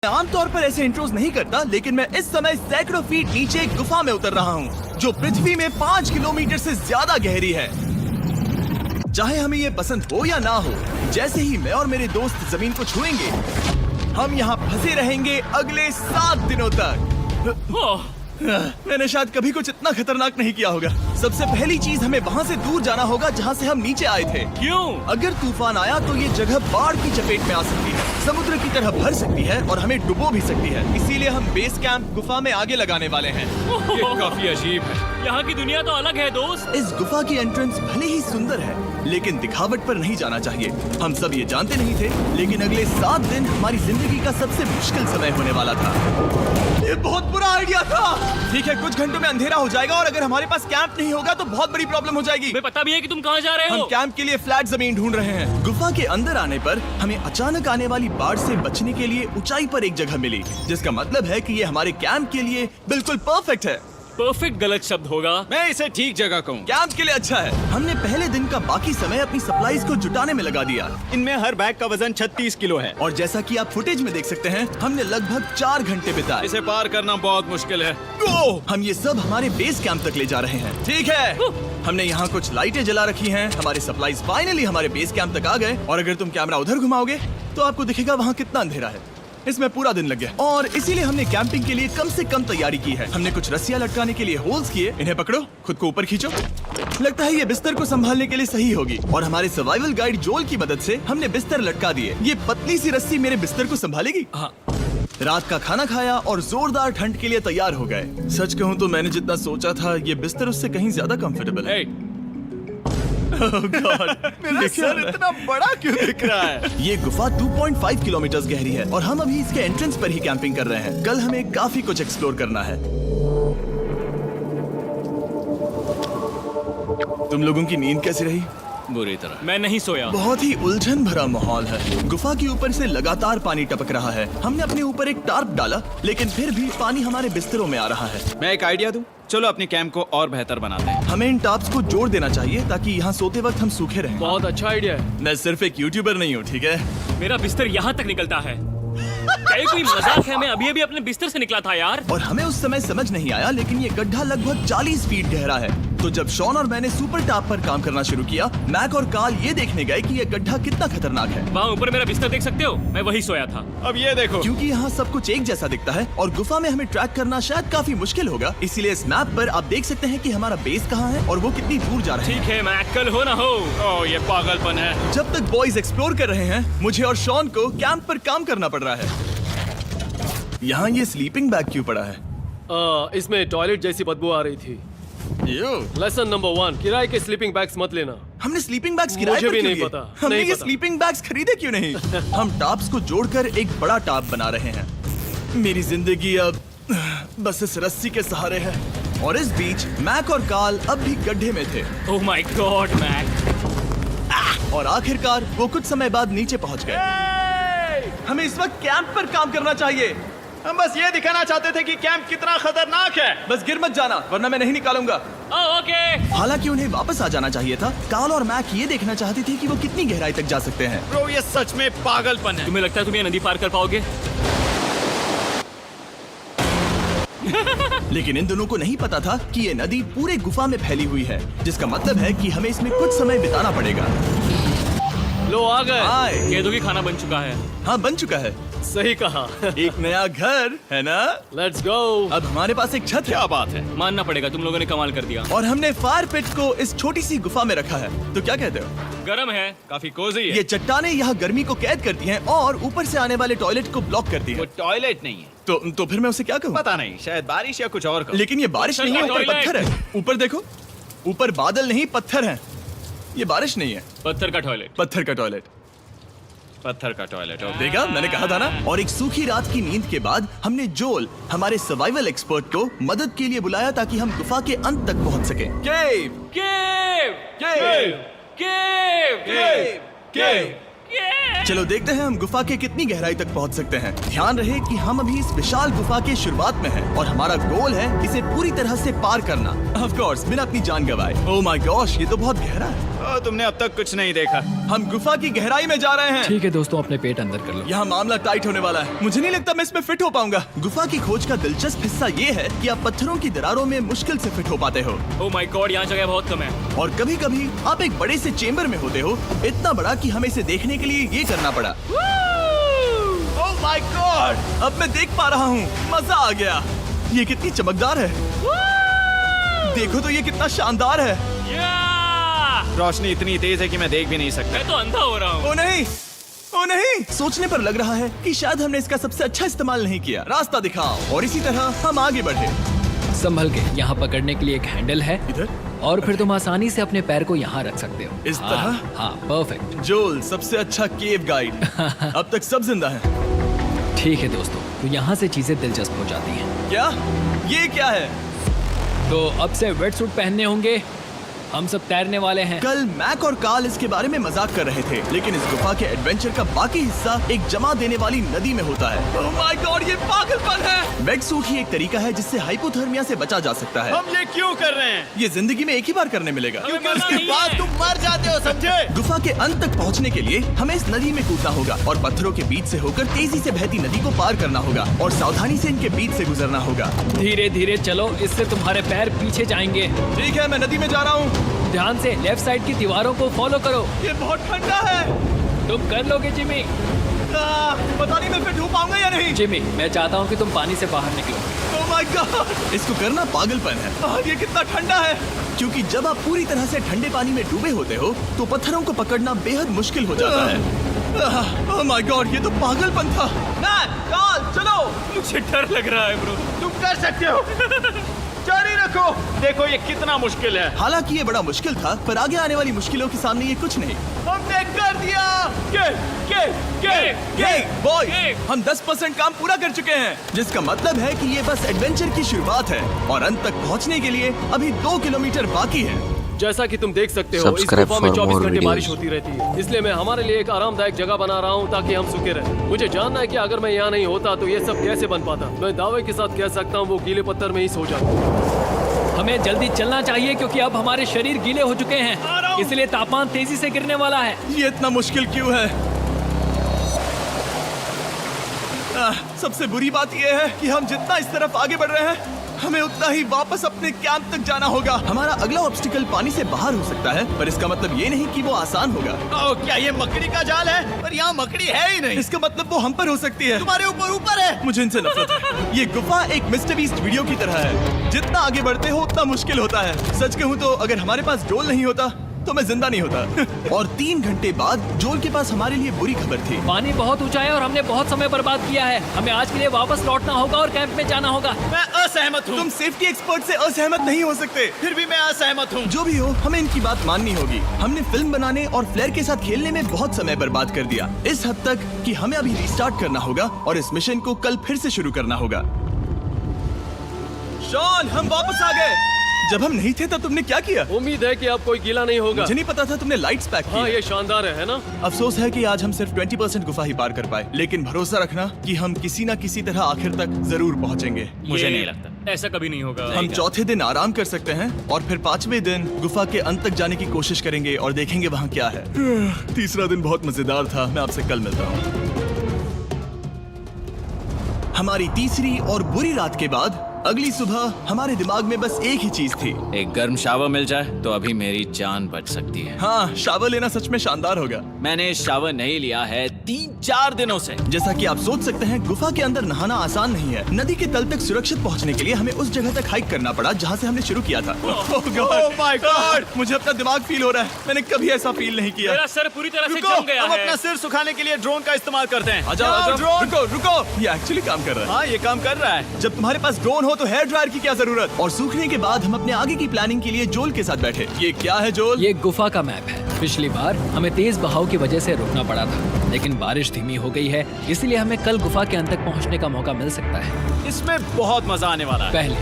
मैं आमतौर पर ऐसे इंट्रोज नहीं करता, लेकिन मैं इस समय सैकड़ों फीट नीचे एक गुफा में उतर रहा हूँ जो पृथ्वी में 5 किलोमीटर से ज्यादा गहरी है। चाहे हमें ये पसंद हो या ना हो, जैसे ही मैं और मेरे दोस्त जमीन को छुएंगे, हम यहाँ फंसे रहेंगे अगले 7 दिनों तक। मैंने शायद कभी कुछ इतना खतरनाक नहीं किया होगा। सबसे पहली चीज, हमें वहाँ से दूर जाना होगा जहाँ से हम नीचे आए थे। क्यों? अगर तूफान आया तो ये जगह बाढ़ की चपेट में आ सकती है, समुद्र की तरह भर सकती है और हमें डुबो भी सकती है। इसीलिए हम बेस कैंप गुफा में आगे लगाने वाले हैं। ये काफी अजीब है। यहाँ की दुनिया तो अलग है दोस्त। इस गुफा की एंट्रेंस भले ही सुंदर है, लेकिन दिखावट पर नहीं जाना चाहिए। हम सब ये जानते नहीं थे, लेकिन अगले 7 दिन हमारी जिंदगी का सबसे मुश्किल समय होने वाला था। ये बहुत बुरा आइडिया था। ठीक है, कुछ घंटों में अंधेरा हो जाएगा और अगर हमारे पास कैंप नहीं होगा तो बहुत बड़ी प्रॉब्लम हो जाएगी। तुम्हें पता भी है कि तुम कहाँ जा रहे हम हो? कैंप के लिए फ्लैट जमीन ढूंढ रहे हैं। गुफा के अंदर आने पर हमें अचानक आने वाली बाढ़ से बचने के लिए ऊंचाई पर एक जगह मिली, जिसका मतलब है कि ये हमारे कैंप के लिए बिल्कुल परफेक्ट है। परफेक्ट गलत शब्द होगा। मैं इसे ठीक जगह कहूँ। कैंप के लिए अच्छा है। हमने पहले दिन का बाकी समय अपनी सप्लाईज को जुटाने में लगा दिया। इनमें हर बैग का वजन 36 किलो है। और जैसा कि आप फुटेज में देख सकते हैं, हमने लगभग 4 घंटे बिताए। इसे पार करना बहुत मुश्किल है। हम ये सब हमारे बेस कैंप तक ले जा रहे हैं। ठीक है, हमने यहाँ कुछ लाइटें जला रखी हैं। हमारे सप्लाईज फाइनली हमारे बेस कैंप तक आ गए। और अगर तुम कैमरा उधर घुमाओगे तो आपको दिखेगा वहाँ कितना अंधेरा है। इसमें पूरा दिन लग गया और इसीलिए हमने कैंपिंग के लिए कम से कम तैयारी की है। हमने कुछ रस्सियां लटकाने के लिए होल्स किए। इन्हें पकड़ो, खुद को ऊपर खींचो। लगता है ये बिस्तर को संभालने के लिए सही होगी। और हमारे सर्वाइवल गाइड जोल की मदद से हमने बिस्तर लटका दिए। ये पतली सी रस्सी मेरे बिस्तर को संभालेगी। हाँ। रात का खाना खाया और जोरदार ठंड के लिए तैयार हो गए। सच कहूँ तो मैंने जितना सोचा था, ये बिस्तर उससे कहीं ज्यादा कंफर्टेबल है। Oh God, मेरा सर इतना बड़ा क्यों दिख रहा है? ये गुफा 2.5 किलोमीटर गहरी है और हम अभी इसके एंट्रेंस पर ही कैंपिंग कर रहे हैं। कल हमें काफी कुछ एक्सप्लोर करना है। तुम लोगों की नींद कैसी रही? बुरी तरह। मैं नहीं सोया। बहुत ही उलझन भरा माहौल है। गुफा के ऊपर से लगातार पानी टपक रहा है। हमने अपने ऊपर एक टार्प डाला, लेकिन फिर भी पानी हमारे बिस्तरों में आ रहा है। मैं एक आइडिया दूं? चलो अपने कैंप को और बेहतर बनाते हैं। हमें इन टार्प्स को जोड़ देना चाहिए ताकि यहाँ सोते वक्त हम सूखे रहें। बहुत अच्छा आइडिया है। मैं सिर्फ एक यूट्यूबर नहीं हूँ, ठीक है? मेरा बिस्तर यहाँ तक निकलता है। क्या ये कोई मजाक है? मैं अभी अपने बिस्तर से निकला था यार। और हमें उस समय समझ नहीं आया, लेकिन ये गड्ढा लगभग 40 फीट गहरा है। तो जब शॉन और मैंने सुपर टॉप पर काम करना शुरू किया, मैक और कार्ल ये देखने गए कि ये गड्ढा कितना खतरनाक है। वहाँ ऊपर मेरा बिस्तर देख सकते हो? मैं वही सोया था। अब ये देखो। क्योंकि यहाँ सब कुछ एक जैसा दिखता है और गुफा में हमें ट्रैक करना शायद काफी मुश्किल होगा, इसीलिए इस मैप पर आप देख सकते हैं कि हमारा बेस कहाँ है और वो कितनी दूर जा रहा है। ठीक है, मैं कल हो ना हो। ओह, ये पागलपन है। जब तक बॉयज एक्सप्लोर कर रहे हैं, मुझे और शॉन को कैंप पर काम करना पड़ रहा है। यहाँ ये स्लीपिंग बैग क्यों पड़ा है? इसमें टॉयलेट जैसी बदबू आ रही थी। लेसन नंबर 1, किराए के स्लीपिंग बैग्स मत लेना। हमने स्लीपिंग बैग्स किराए मुझे पर भी क्यों नहीं लिए? पता, हमने नहीं ये पता। स्लीपिंग बैग्स खरीदे क्यों नहीं? हम टॉप्स को जोड़कर एक बड़ा टॉप बना रहे हैं। मेरी जिंदगी अब बस इस रस्सी के सहारे है। और इस बीच मैक और कार्ल अब भी गड्ढे में थे। Oh my God Mac. और आखिरकार वो कुछ समय बाद नीचे पहुंच गए। हमें इस वक्त कैंप पर काम करना चाहिए। हम बस ये दिखाना चाहते थे कि कैंप कितना खतरनाक है। बस गिर मत जाना, वरना मैं नहीं निकालूंगा। ओके। हालांकि उन्हें वापस आ जाना चाहिए था। कार्ल और मैक ये देखना चाहते थे कि वो कितनी गहराई तक जा सकते हैं। ब्रो, ये सच में पागलपन है। तुम्हें लगता है तुम ये नदी पार कर पाओगे? लेकिन इन दोनों को नहीं पता था कि ये नदी पूरे गुफा में फैली हुई है, जिसका मतलब है कि हमें इसमें कुछ समय बिताना पड़ेगा। लो आ गए। हाय। कह दो कि खाना बन चुका है। हाँ, बन चुका है। सही कहा। एक नया घर है ना? Let's go. अब हमारे पास एक छत है। क्या बात है। मानना पड़ेगा, तुम लोगों ने कमाल कर दिया। और हमने फायर पिट को इस छोटी सी गुफा में रखा है। तो क्या कहते हो? गरम है। काफी कोजी है। ये चट्टानें यहाँ गर्मी को कैद करती हैं और ऊपर से आने वाले टॉयलेट को ब्लॉक करती वो हैं। टॉयलेट नहीं है। तो फिर मैं उसे क्या कहूँ? पता नहीं, शायद बारिश या कुछ और। लेकिन ये बारिश नहीं है, ऊपर टॉयलेट। पत्थर है। ऊपर देखो, ऊपर बादल नहीं पत्थर है। ये बारिश नहीं है, पत्थर का टॉयलेट। पत्थर का टॉयलेट। पत्थर का टॉयलेट। देखा, मैंने कहा था ना। और एक सूखी रात की नींद के बाद हमने जोल, हमारे सर्वाइवल एक्सपर्ट को मदद के लिए बुलाया ताकि हम गुफा के अंत तक पहुंच सके। केव, केव, केव, केव, केव, केव। केव। चलो देखते हैं हम गुफा के कितनी गहराई तक पहुंच सकते हैं। ध्यान रहे कि हम अभी इस विशाल गुफा के शुरुआत में हैं और हमारा गोल है इसे पूरी तरह से पार करना। ऑफ कोर्स, बिना अपनी जान गंवाए। ओह माय गॉश, ये तो बहुत गहरा है। तुमने अब तक कुछ नहीं देखा। हम गुफा की गहराई में जा रहे हैं। ठीक है दोस्तों, अपने पेट अंदर कर लो। यहाँ मामला टाइट होने वाला है। मुझे नहीं लगता मैं इसमें फिट हो पाऊंगा। गुफा की खोज का दिलचस्प हिस्सा ये है कि आप पत्थरों की दरारों में मुश्किल से फिट हो पाते हो, ओह माय गॉड, यहाँ जगह बहुत कम है। और कभी कभी आप एक बड़े से चेम्बर में होते हो, इतना बड़ा कि हमें इसे देखने के लिए ये करना पड़ा। ओह माय गॉड, अब मैं देख पा रहा हूँ, मजा आ गया। ये कितनी चमकदार है, देखो तो ये कितना शानदार है। रोशनी इतनी तेज है कि मैं देख भी नहीं सकता। मैं तो अंधा हो रहा हूँ। ओ नहीं, ओ नहीं, सोचने पर लग रहा है कि शायद हमने इसका सबसे अच्छा इस्तेमाल नहीं किया। रास्ता दिखाओ। और इसी तरह हम आगे बढ़े। संभल के, यहाँ पकड़ने के लिए एक हैंडल है इधर और फिर तुम आसानी से अपने पैर को यहाँ रख सकते हो। इस हाँ, तरह? हाँ, परफेक्ट। जोल सबसे अच्छा केव गाइड। अब तक सब जिंदा हैं। ठीक है दोस्तों, तो यहाँ से चीजें दिलचस्प हो जाती हैं। क्या? ये क्या है? तो अब से वेट सूट पहनने होंगे, हम सब तैरने वाले हैं। कल मैक और कार्ल इसके बारे में मजाक कर रहे थे, लेकिन इस गुफा के एडवेंचर का बाकी हिस्सा एक जमा देने वाली नदी में होता है। ओह माय गॉड, ये पागलपन है। वेट सूट ही एक तरीका है जिससे हाइपोथर्मिया से बचा जा सकता है। हम ये क्यों कर रहे हैं? ये जिंदगी में एक ही बार करने मिलेगा। क्योंकि उसके बाद तुम मर जाते हो, समझे? गुफा के अंत तक पहुंचने के लिए हमें इस नदी में कूदना होगा और पत्थरों के बीच से होकर तेजी से बहती नदी को पार करना होगा और सावधानी से इनके बीच से गुजरना होगा। धीरे धीरे चलो, इससे तुम्हारे पैर पीछे जाएंगे। ठीक है, मैं नदी में जा रहा हूँ। ध्यान से लेफ्ट साइड की दीवारों को फॉलो करो। ये बहुत ठंडा है। तुम कर लोगे जिमी। पता नहीं मैं फिट हो पाऊंगा या नहीं। जिमी, मैं चाहता हूँ कि तुम पानी से बाहर निकलो। ओह माय गॉड, इसको करना पागलपन है। ये कितना ठंडा है। क्योंकि जब आप पूरी तरह से ठंडे पानी में डूबे होते हो तो पत्थरों को पकड़ना बेहद मुश्किल हो जाता है। ओह माय गॉड, ये तो पागलपन था। कार्ल, चलो। मुझे डर लग रहा है ब्रो। तुम कर सकते हो। जारी रखो। देखो ये कितना मुश्किल है। हालांकि ये बड़ा मुश्किल था, पर आगे आने वाली मुश्किलों के सामने ये कुछ नहीं। हमने कर दिया। बॉय, हम 10% काम पूरा कर चुके हैं, जिसका मतलब है कि ये बस एडवेंचर की शुरुआत है और अंत तक पहुंचने के लिए अभी 2 किलोमीटर बाकी है। जैसा कि तुम देख सकते हो, इस Subscribe गुफा में for 24 more घंटे बारिश videos. होती रहती है। इसलिए मैं हमारे लिए एक आरामदायक जगह बना रहा हूँ ताकि हम सूखे रहें। मुझे जानना है कि अगर मैं यहाँ नहीं होता तो ये सब कैसे बन पाता। मैं दावे के साथ कह सकता हूँ वो गीले पत्थर में ही सो जाता। हमें जल्दी चलना चाहिए क्योंकि अब हमारे शरीर गीले हो चुके हैं, इसलिए तापमान तेजी से गिरने वाला है। ये इतना मुश्किल क्यों है? सबसे बुरी बात यह है कि हम जितना इस तरफ आगे बढ़ रहे हैं, हमें उतना ही वापस अपने कैंप तक जाना होगा। हमारा अगला ऑब्स्टिकल पानी से बाहर हो सकता है, पर इसका मतलब ये नहीं कि वो आसान होगा। ओह, क्या ये मकड़ी का जाल है? पर यहाँ मकड़ी है ही नहीं। इसका मतलब वो हम पर हो सकती है। तुम्हारे ऊपर है। मुझे इनसे नफरत है। ये गुफा एक मिस्टर बीस्ट वीडियो की तरह है। जितना आगे बढ़ते हो उतना मुश्किल होता है। सच कहूँ तो अगर हमारे पास जोल नहीं होता तो मैं जिंदा नहीं होता। और 3 घंटे बाद जोल के पास हमारे लिए बुरी खबर थी। पानी बहुत ऊंचा है और हमने बहुत समय बर्बाद किया है। हमें आज के लिए वापस लौटना होगा और कैंप में जाना होगा। मैं असहमत हूँ। तुम सेफ्टी एक्सपर्ट से असहमत नहीं हो सकते। फिर भी मैं असहमत हूँ। जो भी हो, हमें इनकी बात माननी होगी। हमने फिल्म बनाने और फ्लेयर के साथ खेलने में बहुत समय बर्बाद कर दिया, इस हद तक कि हमें अभी रिस्टार्ट करना होगा और इस मिशन को कल फिर से शुरू करना होगा। शॉन, हम वापस आ गए। जब हम नहीं थे तब तुमने क्या किया? उम्मीद है कि अब कोई गीला नहीं होगा। मुझे नहीं पता था तुमने लाइट्स पैक हाँ, की। ये शानदार है ना? अफसोस है कि आज हम सिर्फ 20% गुफा ही पार कर पाए, लेकिन भरोसा रखना कि हम किसी न किसी तरह आखिर तक जरूर पहुंचेंगे। मुझे नहीं लगता। ऐसा कभी नहीं होगा। हम चौथे दिन आराम कर सकते हैं और फिर 5वें दिन गुफा के अंत तक जाने की कोशिश करेंगे और देखेंगे वहाँ क्या है। तीसरा दिन बहुत मजेदार था। मैं आपसे कल मिलता हूँ। हमारी तीसरी और बुरी रात के बाद अगली सुबह हमारे दिमाग में बस एक ही चीज थी। एक गर्म शावर मिल जाए तो अभी मेरी जान बच सकती है। हाँ, शावर लेना सच में शानदार होगा। मैंने शावर नहीं लिया है 3-4 दिनों से। जैसा कि आप सोच सकते हैं, गुफा के अंदर नहाना आसान नहीं है। नदी के तल तक सुरक्षित पहुंचने के लिए हमें उस जगह तक हाइक करना पड़ा जहां से हमने शुरू किया था। Oh my God! मुझे अपना दिमाग फील हो रहा है। मैंने कभी ऐसा फील नहीं किया। मेरा सर पूरी तरह से रुको, जम गया हम है। अपना सिर सुखाने के लिए ड्रोन का इस्तेमाल करते हैं। आजाओ, ड्रोन। रुको रुको, ये एक्चुअली काम कर रहा है। हाँ, ये काम कर रहा है। जब तुम्हारे पास ड्रोन हो तो हेयर ड्रायर की क्या जरूरत। और सूखने के बाद हम अपने आगे की प्लानिंग के लिए जोल के साथ बैठे। ये क्या है जोल? ये गुफा का मैप है। पिछली बार हमें तेज बहाव की वजह से रुकना पड़ा था, लेकिन बारिश धीमी हो गई है, इसलिए हमें कल गुफा के अंत तक पहुंचने का मौका मिल सकता है। इसमें बहुत मजा आने वाला है। पहले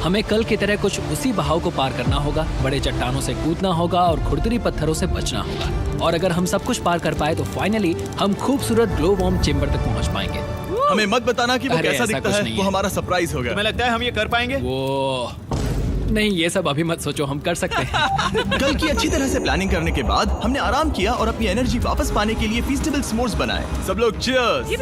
हमें कल की तरह कुछ उसी बहाव को पार करना होगा, बड़े चट्टानों से कूदना होगा और खुरदरी पत्थरों से बचना होगा। और अगर हम सब कुछ पार कर पाए तो फाइनली हम खूबसूरत ग्लो वार्म चेम्बर तक पहुंच पाएंगे। हमें मत बताना कि वो अरे, कैसा ऐसा दिखता कुछ है। नहीं वो है। हमारा सरप्राइज होगा। तुम्हें लगता है हम ये कर पाएंगे? वो नहीं, ये सब अभी मत सोचो, हम कर सकते हैं। कल की अच्छी तरह से प्लानिंग करने के बाद हमने आराम किया और अपनी एनर्जी वापस पाने के लिए फीस्टेबल s'mores बनाए। सब लोग cheers!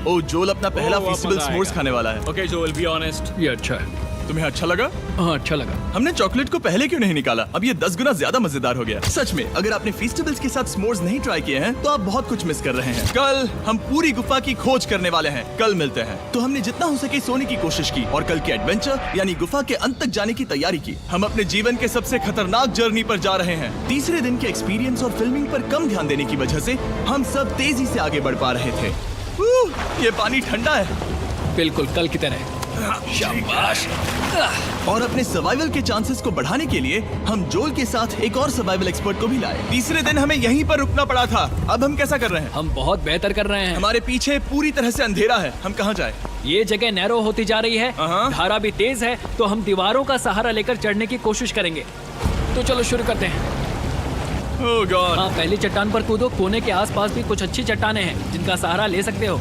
ओ जोल अपना पहला वाह, फीस्टेबल मजा s'mores आएगा। खाने वाला है। ओके जोल, बी ऑनेस्ट। ये अच्छा है। तुम्हें अच्छा लगा? हाँ, अच्छा लगा। हमने चॉकलेट को पहले क्यों नहीं निकाला? अब ये 10 गुना ज्यादा मजेदार हो गया। सच में, अगर आपने फीस्टेबल्स के साथ s'mores नहीं ट्राई किए हैं तो आप बहुत कुछ मिस कर रहे हैं। कल हम पूरी गुफा की खोज करने वाले हैं। कल मिलते हैं। तो हमने जितना हो सके सोने की कोशिश की और कल के एडवेंचर यानी गुफा के अंत तक जाने की तैयारी की। हम अपने जीवन के सबसे खतरनाक जर्नी पर जा रहे हैं। तीसरे दिन के एक्सपीरियंस और फिल्मिंग पर कम ध्यान देने की वजह से हम सब तेजी से आगे बढ़ पा रहे थे। ये पानी ठंडा है। बिल्कुल कल की तरह। शाबाश। और अपने सर्वाइवल के चांसेस को बढ़ाने के लिए हम जोल के साथ एक और सर्वाइवल एक्सपर्ट को भी लाए। तीसरे दिन हमें यहीं पर रुकना पड़ा था। अब हम कैसा कर रहे हैं? हम बहुत बेहतर कर रहे हैं। हमारे पीछे पूरी तरह से अंधेरा है। हम कहाँ जाए? ये जगह नैरो होती जा रही है, हाँ। धारा भी तेज है, तो हम दीवारों का सहारा लेकर चढ़ने की कोशिश करेंगे। तो चलो शुरू करते हैं। ओह गॉड। हाँ, पहली चट्टान पर कूदो। कोने के आसपास भी कुछ अच्छी चट्टानें हैं जिनका सहारा ले सकते हो।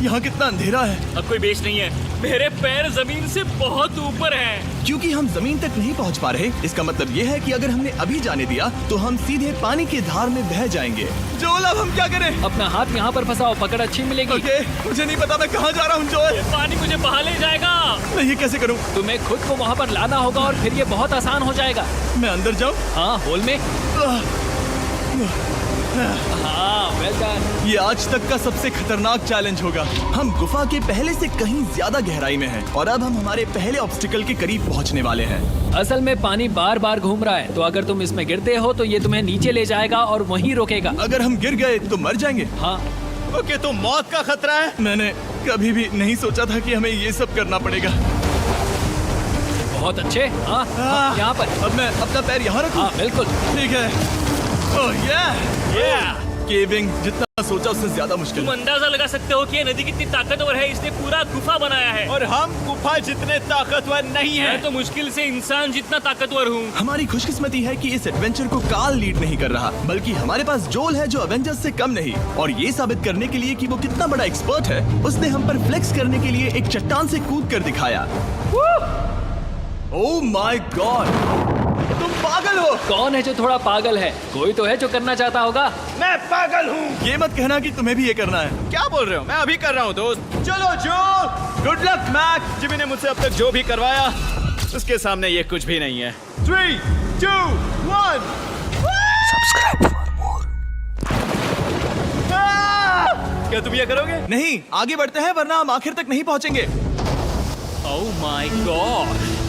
यहाँ कितना अंधेरा है। अब कोई बेस नहीं है। मेरे पैर जमीन से बहुत ऊपर हैं। क्योंकि हम जमीन तक नहीं पहुँच पा रहे, इसका मतलब ये है कि अगर हमने अभी जाने दिया तो हम सीधे पानी की धार में बह जाएंगे। जोल, अब हम क्या करें? अपना हाथ यहाँ पर फंसाओ, पकड़ अच्छी मिलेगी। ओके, मुझे नहीं पता मैं कहाँ जा रहा हूँ जोल। पानी मुझे बहा ले जाएगा। मैं ये कैसे करूँ? तुम्हें खुद को वहाँ पर लाना होगा और फिर ये बहुत आसान हो जाएगा। मैं अंदर जाऊँ? हाँ, होल में। हाँ, वेल डन। ये आज तक का सबसे खतरनाक चैलेंज होगा। हम गुफा के पहले से कहीं ज्यादा गहराई में हैं और अब हम हमारे पहले ऑब्स्टिकल के करीब पहुंचने वाले हैं। असल में पानी बार बार घूम रहा है, तो अगर तुम इसमें गिरते हो तो ये तुम्हें नीचे ले जाएगा और वहीं रोकेगा। अगर हम गिर गए तो मर जाएंगे। हाँ, ओके, तो मौत का खतरा है। मैंने कभी भी नहीं सोचा था कि हमें ये सब करना पड़ेगा। बहुत अच्छे। हाँ, हाँ, यहाँ पर। अब मैं अपना पैर यहाँ रखूं? हाँ, बिल्कुल। ठीक है। ओह yeah! केविंग जितना सोचा उससे ज्यादा मुश्किल तुम है। अंदाजा लगा सकते हो कि ये नदी कितनी ताकतवर है। इसने पूरा गुफा बनाया है। और हम गुफा जितने ताकतवर नहीं मैं हैं। तो मुश्किल से इंसान जितना ताकतवर हूँ। हमारी खुशकिस्मती है कि इस एडवेंचर को काल लीड नहीं कर रहा, बल्कि हमारे पास जोल है जो अवेंजर्स से कम नहीं। और ये साबित करने के लिए कि वो कितना बड़ा एक्सपर्ट है, उसने हम पर फ्लेक्स करने के लिए एक चट्टान से कूद कर दिखाया। ओह माय गॉड, तुम पागल हो। कौन है जो थोड़ा पागल है? कोई तो है जो करना चाहता होगा। मैं पागल हूँ। ये मत कहना कि तुम्हें भी ये करना है। क्या बोल रहे हो? मैं अभी कर रहा हूँ दोस्त। चलो जो, गुड लक मैक। जिमी ने मुझसे अब तक जो भी करवाया उसके सामने ये कुछ भी नहीं है। 3, 2, 1। क्या तुम ये करोगे? नहीं, आगे बढ़ते हैं वरना हम आखिर तक नहीं पहुंचेंगे। ओह माय गॉड।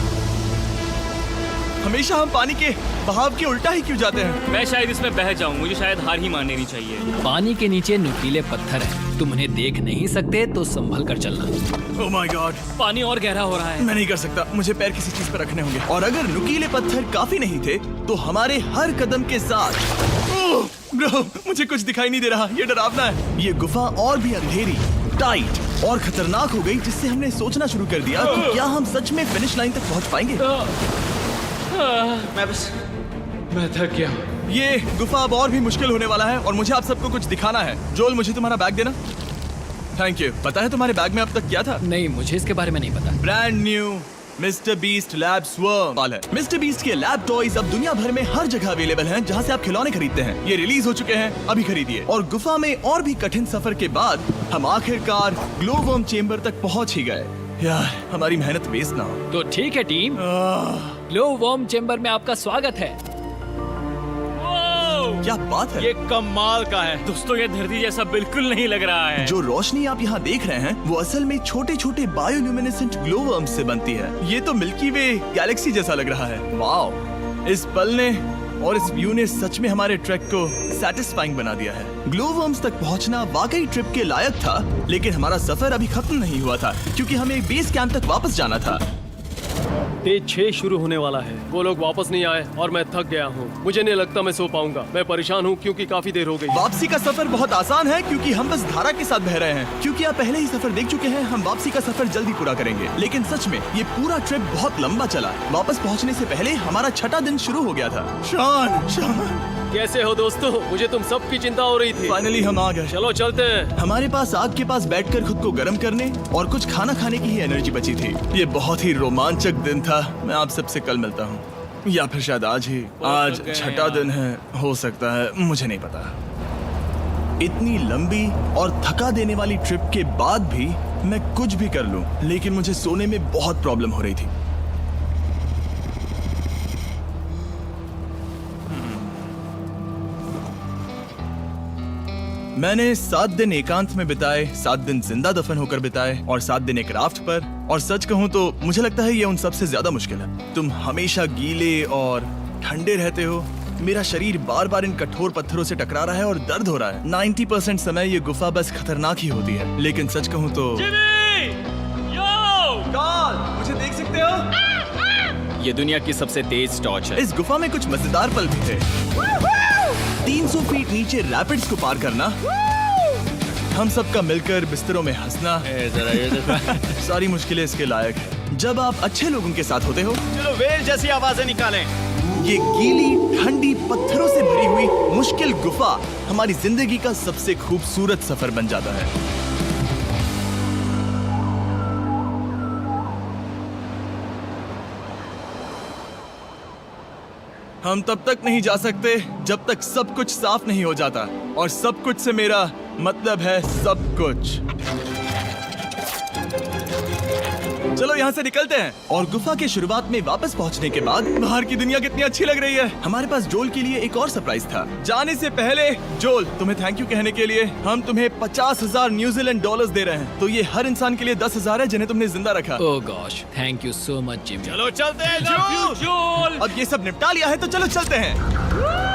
हमेशा हम पानी के बहाव के उल्टा ही क्यों जाते हैं? मैं शायद इसमें बह जाऊं। मुझे शायद हार ही मान लेनी चाहिए। पानी के नीचे नुकीले पत्थर हैं। तुम उन्हें देख नहीं सकते तो संभल कर चलना। ओह माय गॉड, पानी और गहरा हो रहा है। मैं नहीं कर सकता। मुझे पैर किसी चीज पर रखने होंगे। और अगर नुकीले पत्थर काफी नहीं थे तो हमारे हर कदम के साथ ब्रो, मुझे कुछ दिखाई नहीं दे रहा। ये डरावना है। ये गुफा और भी अंधेरी, टाइट और खतरनाक हो गई, जिससे हमने सोचना शुरू कर दिया कि क्या हम सच में फिनिश लाइन तक पहुंच पाएंगे। मैं थक गया। ये गुफा अब और भी मुश्किल होने वाला है और मुझे आप सबको कुछ दिखाना है। जोल, मुझे तुम्हारा बैग देना। Thank you. पता है तुम्हारे बैग में अब तक क्या था? नहीं, मुझे इसके बारे में नहीं पता। Brand new mister beast lab swarm है। मिस्टर बीस्ट के लैब टॉयज अब दुनिया भर में हर जगह अवेलेबल हैं जहां से आप खिलौने खरीदते हैं। ये रिलीज हो चुके हैं, अभी खरीदिए। और गुफा में और भी कठिन सफर के बाद हम आखिरकार ग्लो वर्म चेम्बर तक पहुंच ही गए। यार, हमारी मेहनत वेस्ट ना हो। तो ठीक है टीम, ग्लो वर्म चेम्बर में आपका स्वागत है। ओह! क्या बात है। ये कमाल का है। दोस्तों, ये धरती जैसा बिल्कुल नहीं लग रहा है। जो रोशनी आप यहाँ देख रहे हैं वो असल में छोटे छोटे बायोल्यूमिनेसेंट ग्लो वर्म्स से बनती है। ये तो मिल्की वे गैलेक्सी जैसा लग रहा है। वाओ, इस पल ने और इस व्यू ने सच में हमारे ट्रैक को सैटिस्फाइंग बना दिया है। ग्लो वर्म्स तक पहुंचना वाकई ट्रिप के लायक था, लेकिन हमारा सफर अभी खत्म नहीं हुआ था क्योंकि हमें बेस कैंप तक वापस जाना था। डे 6 शुरू होने वाला है। वो लोग वापस नहीं आए और मैं थक गया हूँ। मुझे नहीं लगता मैं सो पाऊंगा। मैं परेशान हूँ क्योंकि काफी देर हो गई। वापसी का सफर बहुत आसान है क्योंकि हम बस धारा के साथ बह रहे हैं। क्योंकि आप पहले ही सफर देख चुके हैं, हम वापसी का सफर जल्दी पूरा करेंगे। लेकिन सच में ये पूरा ट्रिप बहुत लंबा चला। वापस पहुंचने से पहले हमारा छठा दिन शुरू हो गया था। शान, कैसे हो दोस्तों? मुझे तुम सबकी चिंता हो रही थी। फाइनली हम आ गए। चलो चलते हैं। हमारे पास आग के पास बैठकर खुद को गर्म करने और कुछ खाना खाने की ही एनर्जी बची थी। ये बहुत ही रोमांचक दिन था। मैं आप सबसे कल मिलता हूँ, या फिर शायद आज ही। आज गए छठा यार। दिन है, हो सकता है, मुझे नहीं पता। इतनी लंबी और थका देने वाली ट्रिप के बाद भी मैं कुछ भी कर लूं, लेकिन मुझे सोने में बहुत प्रॉब्लम हो रही थी। मैंने 7 दिन एकांत में बिताए, 7 दिन जिंदा दफन होकर बिताए और 7 दिन एक राफ्ट पर। और सच कहूं तो मुझे लगता है ये उन सबसे ज्यादा मुश्किल है। तुम हमेशा गीले और ठंडे रहते हो। मेरा शरीर बार बार इन कठोर पत्थरों से टकरा रहा है और दर्द हो रहा है। 90% समय ये गुफा बस खतरनाक ही होती है, लेकिन सच कहूं तो कॉल, मुझे देख सकते हो? ये दुनिया की सबसे तेज टॉर्च है। इस गुफा में कुछ मजेदार पल भी थे। 300 फीट नीचे रैपिड्स को पार करना, हम सबका मिलकर बिस्तरों में हंसना, सारी मुश्किलें इसके लायक है जब आप अच्छे लोगों के साथ होते हो। चलो वेल जैसी आवाजें निकालें। ये गीली ठंडी पत्थरों से भरी हुई मुश्किल गुफा हमारी जिंदगी का सबसे खूबसूरत सफर बन जाता है। हम तब तक नहीं जा सकते जब तक सब कुछ साफ नहीं हो जाता, और सब कुछ से मेरा मतलब है सब कुछ। चलो यहाँ से निकलते हैं। और गुफा के शुरुआत में वापस पहुँचने के बाद बाहर की दुनिया कितनी अच्छी लग रही है। हमारे पास जोल के लिए एक और सरप्राइज था। जाने से पहले जोल, तुम्हें थैंक यू कहने के लिए हम तुम्हें 50,000 न्यूजीलैंड डॉलर्स दे रहे हैं। तो ये हर इंसान के लिए 10,000 है जिन्हें तुमने जिंदा रखा। Oh gosh, thank you so much Jimmy. चलो चलते हैं Love you, जो। Joel! अब ये सब निपटा लिया है तो चलो चलते हैं।